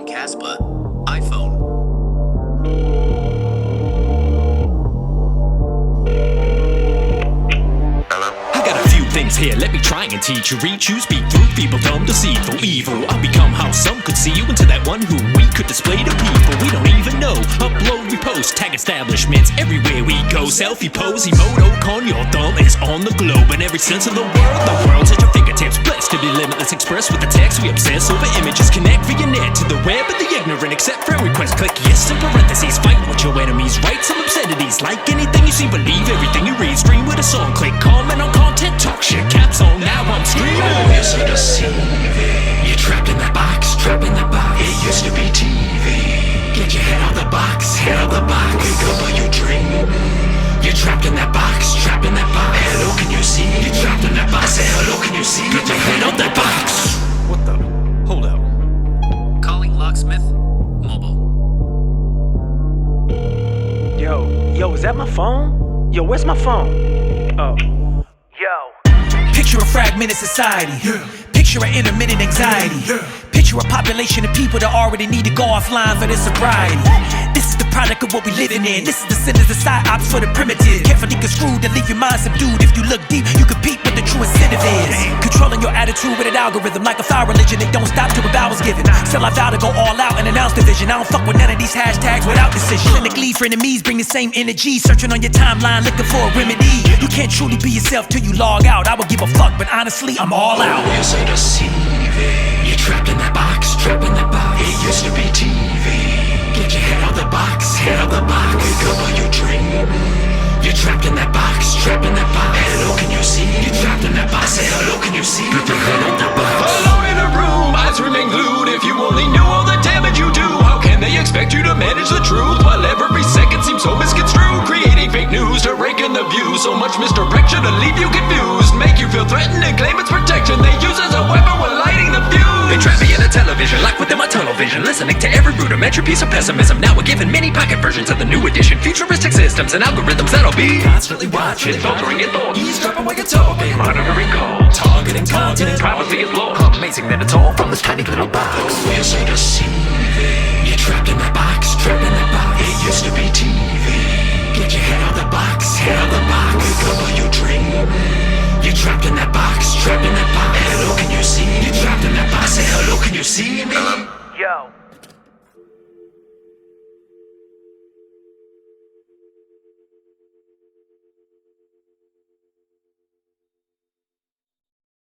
on Kaspa, iPhone. I got a few things here, let me try and teach you. Reach you, speak through people dumb, deceitful, evil. I'll become how some could see you into that one who we could display to people we don't even know. Upload, repost, tag establishments everywhere we go. Selfie pose, emoticon, your thumb is on the globe. In every sense of the world's at your fingertips. Blessed to be limitless, expressed with the text. We obsess over images, connect via net to the web and the ignorant. Accept friend requests, click yes in parentheses. Fight with your enemies, write some obscenities. Like anything you see, believe everything you read. Stream with a song, click comment on content, talk shit, caps on, now I'm streaming. Oh, you're so deceiving. You're trapped in that box, trapped in that box. It used to be TV. Get your head out the box, head out the box. Wake up while you dream. You're trapped in that box, trapped in that box. Hello, can you see? You're trapped in that box. Say hello, can you see? Get your head out that box. What the? Hold up. Calling Locksmith, mobile. Yo, is that my phone? Yo, where's my phone? Oh. Yo. Picture a fragmented society. Picture an intermittent anxiety. Picture a population of people that already need to go offline for their sobriety. This is the product of what we living in. This is the sinners, the side ops for the primitive. Carefully construed to leave your mind subdued. If you look deep, you compete what the true incentive is. Controlling your attitude with an algorithm. Like a foul religion, they don't stop till the vow is given. Still I vow to go all out and announce division. I don't fuck with none of these hashtags without decision. Clinically, frenemies bring the same energy. Searching on your timeline, looking for a remedy. You can't truly be yourself till you log out. I would give a fuck, but honestly, I'm all out. You're so deceiving. You're trapped in that box, trapped in that box. It used to be TV. Get your head out the box, head out the box. Wake up while you dream. You're trapped in that box, trapped in that box. Hello, can you see? You're trapped in that box. Say hello, can you see? Get your head out the box. Alone in a room, eyes remain glued. If you only knew all the damage you do, how can they expect you to manage the truth while every second seems so misconstrued? Creating fake news to rake in the views. So much misdirection to leave you confused, make you feel threatened and claim it's protection. They use as a weapon when lighting the fuse. They trap me in a television, like within my tunnel vision, listening to every rudimentary piece of pessimism. Now we're given many pocket versions of the new edition, futuristic systems and algorithms that'll be constantly watching, filtering your thoughts, eavesdropping while you're talking, monitoring calls, targeting content, privacy is low. Amazing that it's all from this tiny little box. Oh, you're so deceiving. You're trapped in that box, trapped in that box. It used to be TV. Get your head out the box, head out the box. Wake up while you dream. You're trapped in that box, trapped in that box. Hello, can you see? You're trapped in that box. Say hello, can you see me? Yo.